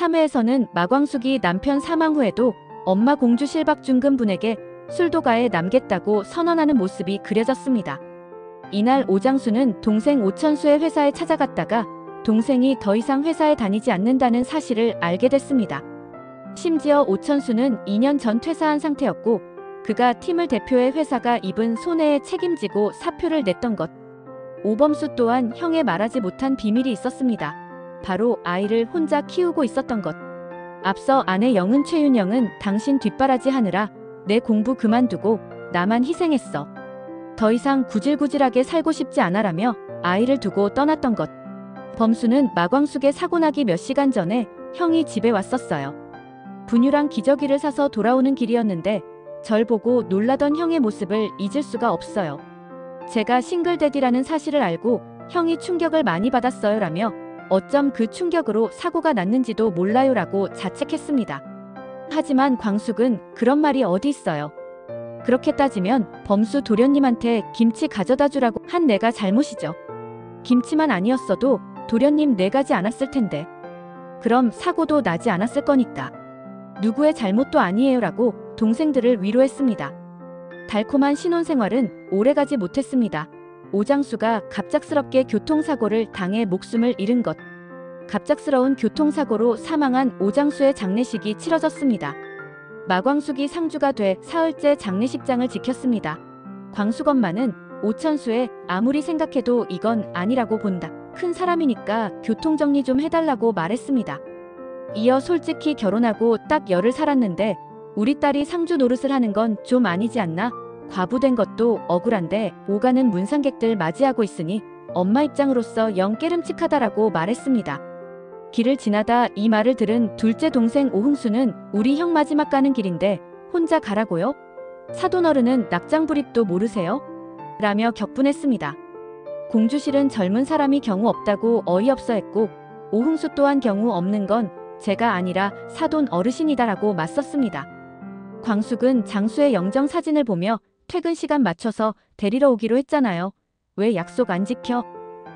3회에서는 마광숙이 남편 사망 후에도 엄마 공주실 박중근 분에게 술도가에 남겠다고 선언하는 모습이 그려졌습니다. 이날 오장수는 동생 오천수의 회사에 찾아갔다가 동생이 더 이상 회사에 다니지 않는다는 사실을 알게 됐습니다. 심지어 오천수는 2년 전 퇴사한 상태였고 그가 팀을 대표해 회사가 입은 손해에 책임지고 사표를 냈던 것. 오범수 또한 형에 말하지 못한 비밀이 있었습니다. 바로 아이를 혼자 키우고 있었던 것. 앞서 아내 영은 최윤영은 당신 뒷바라지 하느라 내 공부 그만두고 나만 희생했어. 더 이상 구질구질하게 살고 싶지 않아라며 아이를 두고 떠났던 것. 범수는 마광숙의 사고 나기 몇 시간 전에 형이 집에 왔었어요. 분유랑 기저귀를 사서 돌아오는 길이었는데 절 보고 놀라던 형의 모습을 잊을 수가 없어요. 제가 싱글데디라는 사실을 알고 형이 충격을 많이 받았어요 라며 어쩜 그 충격으로 사고가 났는지도 몰라요 라고 자책했습니다. 하지만 광숙은 그런 말이 어디 있어요. 그렇게 따지면 범수 도련님한테 김치 가져다 주라고 한 내가 잘못이죠. 김치만 아니었어도 도련님 내가지 않았을 텐데. 그럼 사고도 나지 않았을 거니까. 누구의 잘못도 아니에요 라고 동생들을 위로했습니다. 달콤한 신혼생활은 오래가지 못했습니다. 오장수가 갑작스럽게 교통사고를 당해 목숨을 잃은 것. 갑작스러운 교통사고로 사망한 오장수의 장례식이 치러졌습니다. 마광숙이 상주가 돼 사흘째 장례식장을 지켰습니다. 광숙 엄마는 오천수의 아무리 생각해도 이건 아니라고 본다. 큰 사람이니까 교통정리 좀 해달라고 말했습니다. 이어 솔직히 결혼하고 딱 열흘 살았는데 우리 딸이 상주 노릇을 하는 건 좀 아니지 않나? 과부된 것도 억울한데 오가는 문상객들 맞이하고 있으니 엄마 입장으로서 영 깨름칙하다라고 말했습니다. 길을 지나다 이 말을 들은 둘째 동생 오흥수는 우리 형 마지막 가는 길인데 혼자 가라고요? 사돈어른은 낙장불입도 모르세요? 라며 격분했습니다. 공주실은 젊은 사람이 경우 없다고 어이없어 했고 오흥수 또한 경우 없는 건 제가 아니라 사돈 어르신이다라고 맞섰습니다. 광숙은 장수의 영정 사진을 보며 퇴근 시간 맞춰서 데리러 오기로 했잖아요. 왜 약속 안 지켜?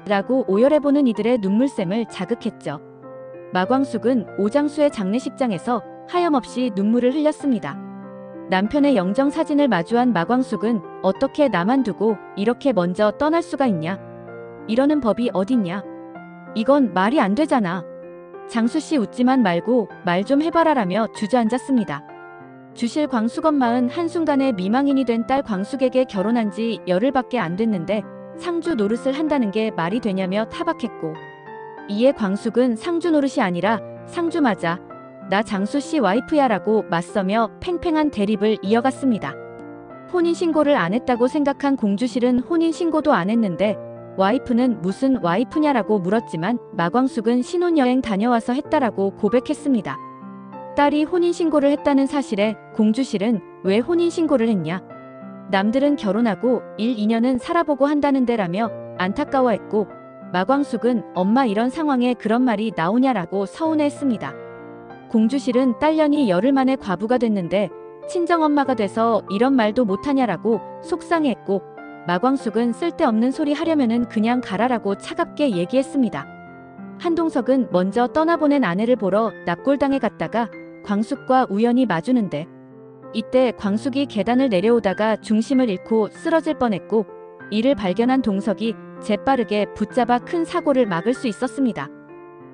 라고 오열해보는 이들의 눈물샘을 자극했죠. 마광숙은 오장수의 장례식장에서 하염없이 눈물을 흘렸습니다. 남편의 영정 사진을 마주한 마광숙은 어떻게 나만 두고 이렇게 먼저 떠날 수가 있냐? 이러는 법이 어딨냐? 이건 말이 안 되잖아. 장수씨 웃지만 말고 말 좀 해봐라라며 주저앉았습니다. 주실 광숙 엄마는 한순간에 미망인이 된 딸 광숙에게 결혼한 지 열흘밖에 안 됐는데 상주 노릇을 한다는 게 말이 되냐며 타박했고 이에 광숙은 상주 노릇이 아니라 상주 맞아. 나 장수씨 와이프야 라고 맞서며 팽팽한 대립을 이어갔습니다. 혼인신고를 안 했다고 생각한 공주실은 혼인신고도 안 했는데 와이프는 무슨 와이프냐라고 물었지만 마광숙은 신혼여행 다녀와서 했다라고 고백했습니다. 딸이 혼인신고를 했다는 사실에 공주실은 왜 혼인신고를 했냐? 남들은 결혼하고 1, 2년은 살아보고 한다는데 라며 안타까워했고 마광숙은 엄마 이런 상황에 그런 말이 나오냐라고 서운해했습니다. 공주실은 딸년이 열흘 만에 과부가 됐는데 친정엄마가 돼서 이런 말도 못하냐라고 속상해했고 마광숙은 쓸데없는 소리 하려면은 그냥 가라라고 차갑게 얘기했습니다. 한동석은 먼저 떠나보낸 아내를 보러 납골당에 갔다가 광숙과 우연히 마주는데 이때 광숙이 계단을 내려오다가 중심을 잃고 쓰러질 뻔했고 이를 발견한 동석이 재빠르게 붙잡아 큰 사고를 막을 수 있었습니다.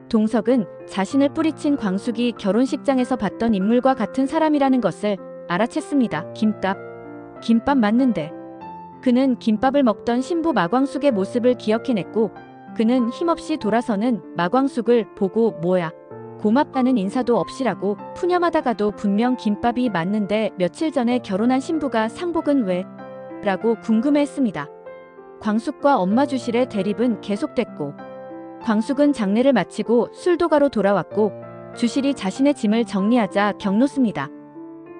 동석은 자신을 뿌리친 광숙이 결혼식장에서 봤던 인물과 같은 사람이라는 것을 알아챘습니다. 김밥 맞는데. 그는 김밥을 먹던 신부 마광숙의 모습을 기억해냈고 그는 힘없이 돌아서는 마광숙을 보고 뭐야 고맙다는 인사도 없이라고 푸념하다가도 분명 김밥이 맞는데 며칠 전에 결혼한 신부가 상복은 왜? 라고 궁금해했습니다. 광숙과 엄마 주실의 대립은 계속됐고 광숙은 장례를 마치고 술도가로 돌아왔고 주실이 자신의 짐을 정리하자 경로습니다.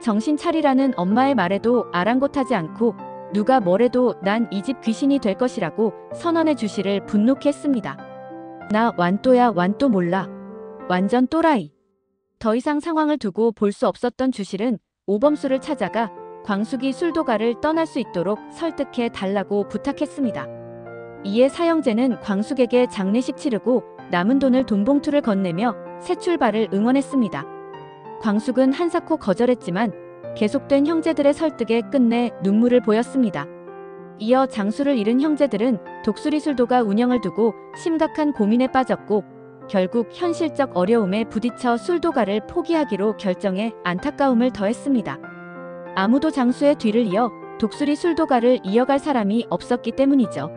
정신 차리라는 엄마의 말에도 아랑곳하지 않고 누가 뭐래도 난 이 집 귀신이 될 것이라고 선언해 주실을 분노케 했습니다. 나 완또야 완또 몰라. 완전 또라이. 더 이상 상황을 두고 볼 수 없었던 주실은 오범수를 찾아가 광숙이 술도가를 떠날 수 있도록 설득해 달라고 부탁했습니다. 이에 사형제는 광숙에게 장례식 치르고 남은 돈을 돈봉투를 건네며 새 출발을 응원했습니다. 광숙은 한사코 거절했지만 계속된 형제들의 설득에 끝내 눈물을 보였습니다. 이어 장수를 잃은 형제들은 독수리 술도가 운영을 두고 심각한 고민에 빠졌고 결국 현실적 어려움에 부딪혀 술도가를 포기하기로 결정해 안타까움을 더했습니다. 아무도 장수의 뒤를 이어 독수리 술도가를 이어갈 사람이 없었기 때문이죠.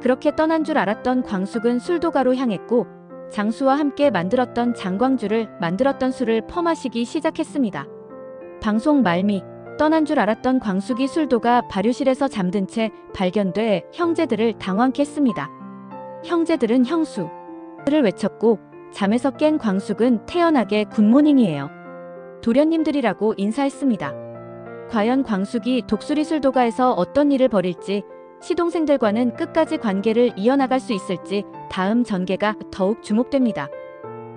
그렇게 떠난 줄 알았던 광숙은 술도가로 향했고 장수와 함께 만들었던 장광주를 만들었던 술을 퍼마시기 시작했습니다. 방송 말미 떠난 줄 알았던 광숙이 술도가 발효실에서 잠든 채 발견돼 형제들을 당황케 했습니다. 형제들은 형수를 외쳤고 잠에서 깬 광숙은 태연하게 굿모닝이에요. 도련님들이라고 인사했습니다. 과연 광숙이 독수리 술도가에서 어떤 일을 벌일지 시동생들과는 끝까지 관계를 이어나갈 수 있을지 다음 전개가 더욱 주목됩니다.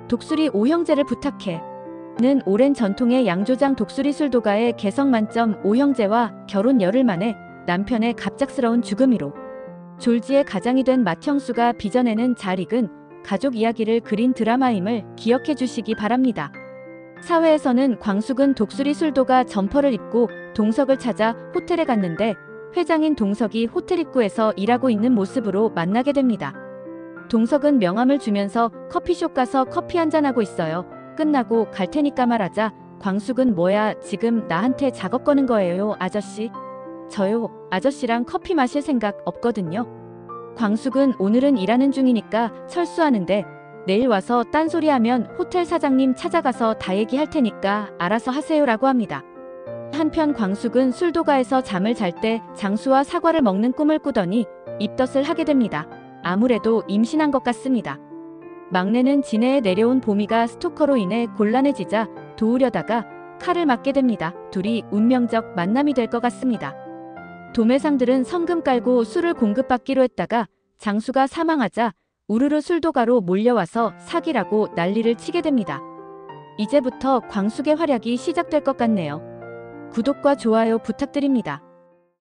독수리 오형제를 부탁해 는 오랜 전통의 양조장 독수리 술도가의 개성 만점 오형제와 결혼 열흘 만에 남편의 갑작스러운 죽음으로 졸지의 가장이 된 맏형수가 빚어내는 잘 익은 가족 이야기를 그린 드라마임을 기억해 주시기 바랍니다. 사회에서는 광숙은 독수리 술도가 점퍼를 입고 동석을 찾아 호텔에 갔는데 회장인 동석이 호텔 입구에서 일하고 있는 모습으로 만나게 됩니다. 동석은 명함을 주면서 커피숍 가서 커피 한잔하고 있어요. 끝나고 갈 테니까 말하자. 광숙은 뭐야 지금 나한테 작업 거는 거예요 아저씨? 저요 아저씨랑 커피 마실 생각 없거든요. 광숙은 오늘은 일하는 중이니까 철수하는데 내일 와서 딴소리하면 호텔 사장님 찾아가서 다 얘기할 테니까 알아서 하세요라고 합니다. 한편 광숙은 술도가에서 잠을 잘 때 장수와 사과를 먹는 꿈을 꾸더니 입덧을 하게 됩니다. 아무래도 임신한 것 같습니다. 막내는 진해에 내려온 보미가 스토커로 인해 곤란해지자 도우려다가 칼을 맞게 됩니다. 둘이 운명적 만남이 될 것 같습니다. 도매상들은 성금 깔고 술을 공급받기로 했다가 장수가 사망하자 우르르 술도가로 몰려와서 사기라고 난리를 치게 됩니다. 이제부터 광숙의 활약이 시작될 것 같네요. 구독과 좋아요 부탁드립니다.